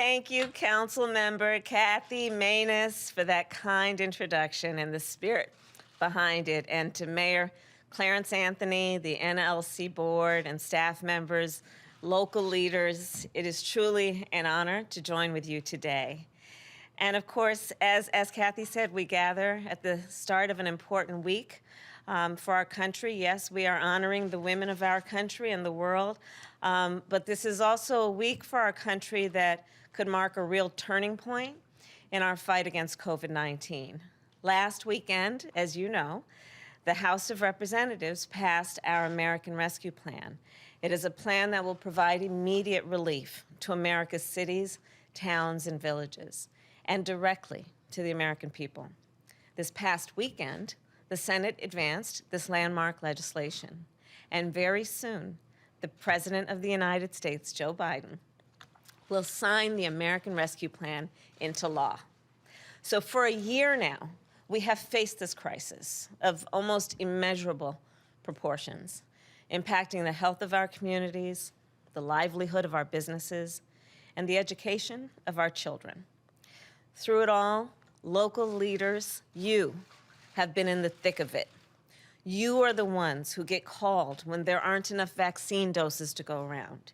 Thank you, Council Member Kathy Maness, for that kind introduction and the spirit behind it, and to Mayor Clarence Anthony, the NLC Board, and staff members, local leaders. It is truly an honor to join with you today. And of course, as Kathy said, we gather at the start of an important week for our country. Yes, we are honoring the women of our country and the world, but this is also a week for our country that could mark a real turning point in our fight against COVID-19. Last weekend, as you know, the House of Representatives passed our American Rescue Plan. It is a plan that will provide immediate relief to America's cities, towns, and villages, and directly to the American people. This past weekend, the Senate advanced this landmark legislation, and very soon, the President of the United States, Joe Biden, will sign the American Rescue Plan into law. So for a year now, we have faced this crisis of almost immeasurable proportions, impacting the health of our communities, the livelihood of our businesses, and the education of our children. Through it all, local leaders, you have been in the thick of it. You are the ones who get called when there aren't enough vaccine doses to go around.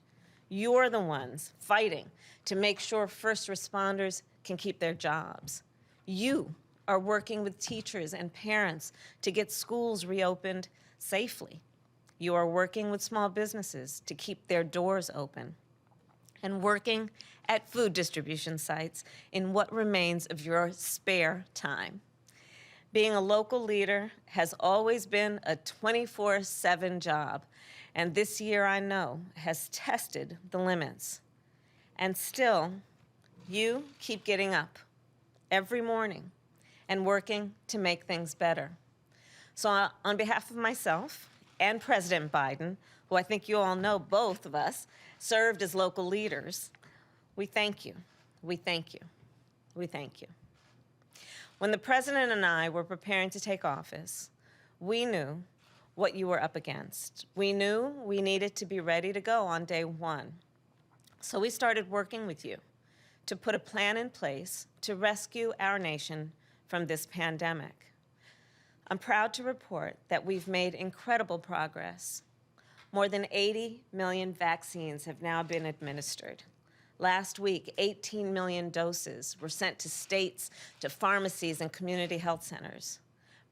You are the ones fighting to make sure first responders can keep their jobs. You are working with teachers and parents to get schools reopened safely. You are working with small businesses to keep their doors open, and working at food distribution sites in what remains of your spare time. Being a local leader has always been a 24/7 job, and this year, I know, has tested the limits. And still, you keep getting up every morning and working to make things better. So on behalf of myself and President Biden, who I think you all know, both of us served as local leaders, we thank you, we thank you, we thank you. When the President and I were preparing to take office, we knew what you were up against. We knew we needed to be ready to go on day one. So we started working with you to put a plan in place to rescue our nation from this pandemic. I'm proud to report that we've made incredible progress. More than 80 million vaccines have now been administered. Last week, 18 million doses were sent to states, to pharmacies, and community health centers.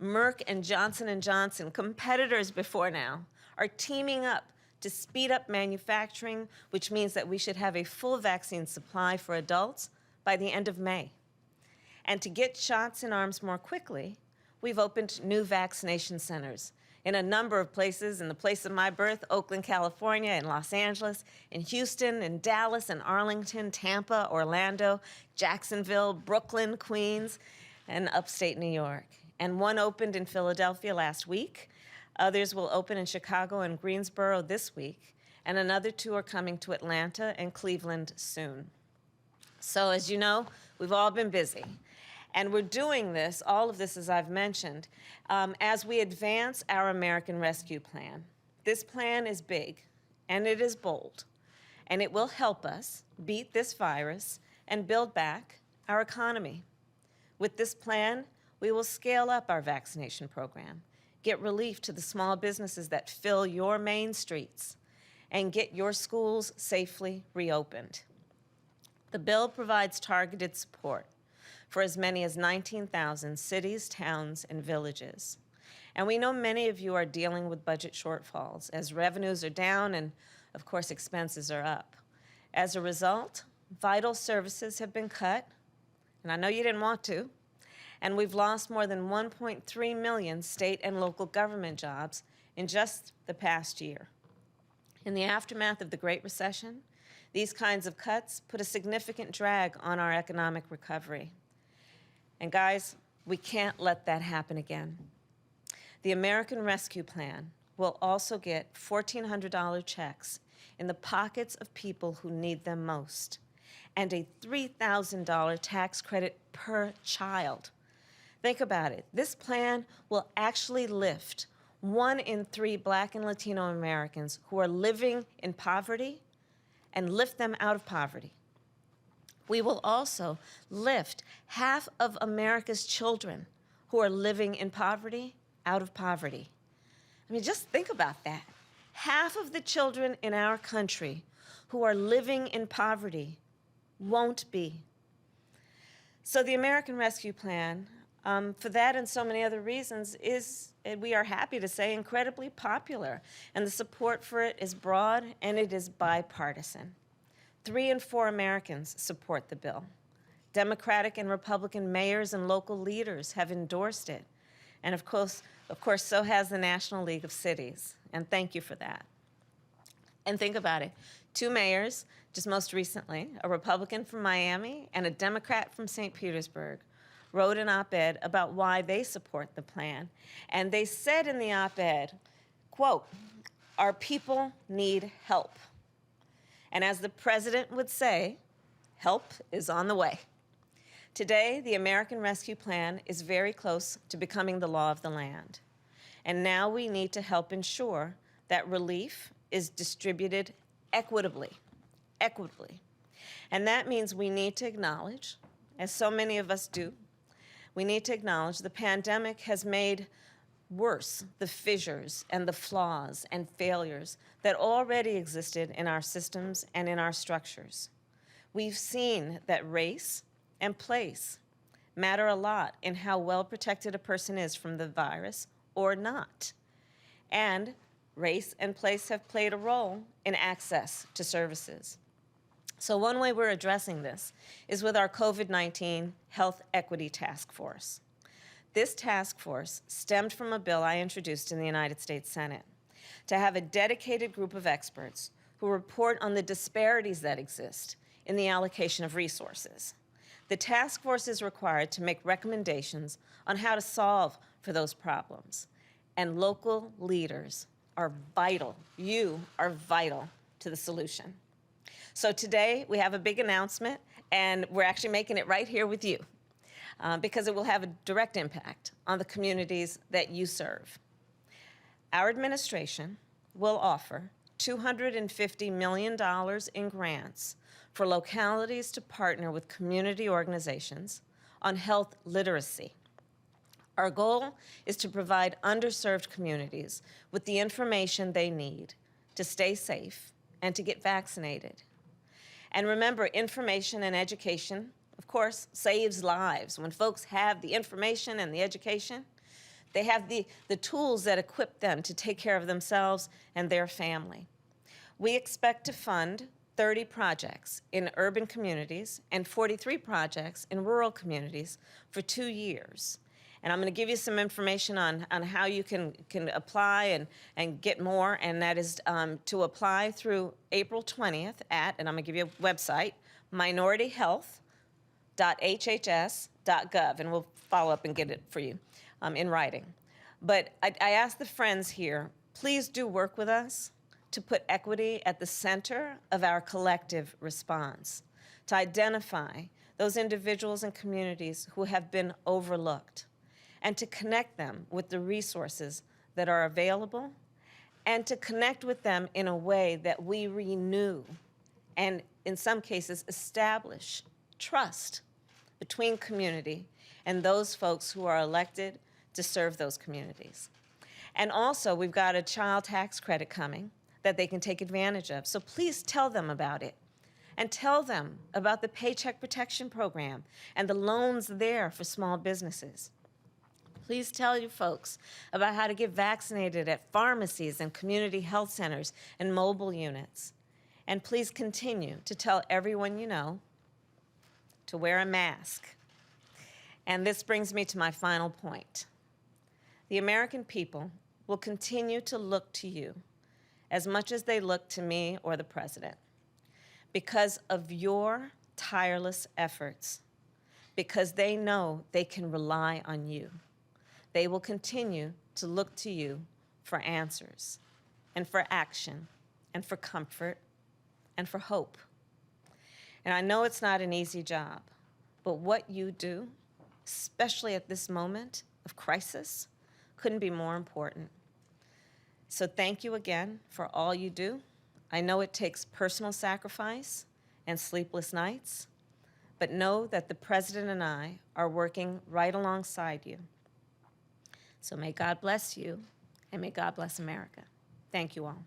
Merck and Johnson & Johnson, competitors before now, are teaming up to speed up manufacturing, which means that we should have a full vaccine supply for adults by the end of May. And to get shots in arms more quickly, we've opened new vaccination centers in a number of places. In the place of my birth, Oakland, California, in Los Angeles, in Houston, in Dallas, in Arlington, Tampa, Orlando, Jacksonville, Brooklyn, Queens, and upstate New York. And one opened in Philadelphia last week. Others will open in Chicago and Greensboro this week. And another two are coming to Atlanta and Cleveland soon. So as you know, we've all been busy. And we're doing this, all of this, as I've mentioned, as we advance our American Rescue Plan. This plan is big, and it is bold, and it will help us beat this virus and build back our economy. With this plan, we will scale up our vaccination program, get relief to the small businesses that fill your main streets, and get your schools safely reopened. The bill provides targeted support for as many as 19,000 cities, towns, and villages. And we know many of you are dealing with budget shortfalls as revenues are down and, of course, expenses are up. As a result, vital services have been cut, and I know you didn't want to, and we've lost more than 1.3 million state and local government jobs in just the past year. In the aftermath of the Great Recession, these kinds of cuts put a significant drag on our economic recovery. And guys, we can't let that happen again. The American Rescue Plan will also get $1,400 checks in the pockets of people who need them most, and a $3,000 tax credit per child. Think about it. This plan will actually lift 1 in 3 Black and Latino Americans who are living in poverty and lift them out of poverty. We will also lift half of America's children who are living in poverty out of poverty. I mean, just think about that. Half of the children in our country who are living in poverty won't be. So the American Rescue Plan, for that and so many other reasons, is, we are happy to say, incredibly popular. And the support for it is broad and it is bipartisan. 3 in 4 Americans support the bill. Democratic and Republican mayors and local leaders have endorsed it. And of course, so has the National League of Cities. And thank you for that. And think about it. 2 mayors, just most recently, a Republican from Miami and a Democrat from St. Petersburg, wrote an op-ed about why they support the plan. And they said in the op-ed, quote, "Our people need help." And as the president would say, help is on the way. Today, the American Rescue Plan is very close to becoming the law of the land. And now we need to help ensure that relief is distributed equitably. And that means we need to acknowledge, as so many of us do, we need to acknowledge the pandemic has made worse the fissures and the flaws and failures that already existed in our systems and in our structures. We've seen that race and place matter a lot in how well protected a person is from the virus or not. And race and place have played a role in access to services. So one way we're addressing this is with our COVID-19 Health Equity Task Force. This task force stemmed from a bill I introduced in the United States Senate to have a dedicated group of experts who report on the disparities that exist in the allocation of resources. The task force is required to make recommendations on how to solve for those problems. And local leaders are vital. You are vital to the solution. So today we have a big announcement, and we're actually making it right here with you because it will have a direct impact on the communities that you serve. Our administration will offer $250 million in grants for localities to partner with community organizations on health literacy. Our goal is to provide underserved communities with the information they need to stay safe and to get vaccinated. And remember, information and education, of course, saves lives. When folks have the information and the education, they have the tools that equip them to take care of themselves and their family. We expect to fund 30 projects in urban communities and 43 projects in rural communities for 2 years. And I'm going to give you some information on how you can apply and get more, and that is to apply through April 20th at, and I'm going to give you a website, minorityhealth.hhs.gov, and we'll follow up and get it for you in writing. But I ask the friends here, please do work with us to put equity at the center of our collective response, to identify those individuals and communities who have been overlooked, and to connect them with the resources that are available, and to connect with them in a way that we renew and, in some cases, establish trust between community and those folks who are elected to serve those communities. And also, we've got a child tax credit coming that they can take advantage of. So please tell them about it. And tell them about the Paycheck Protection Program and the loans there for small businesses. Please tell your folks about how to get vaccinated at pharmacies and community health centers and mobile units. And please continue to tell everyone you know to wear a mask. And this brings me to my final point. The American people will continue to look to you as much as they look to me or the president because of your tireless efforts, because they know they can rely on you. They will continue to look to you for answers and for action and for comfort and for hope. And I know it's not an easy job, but what you do, especially at this moment of crisis, couldn't be more important. So thank you again for all you do. I know it takes personal sacrifice and sleepless nights, but know that the President and I are working right alongside you. So may God bless you, and may God bless America. Thank you all.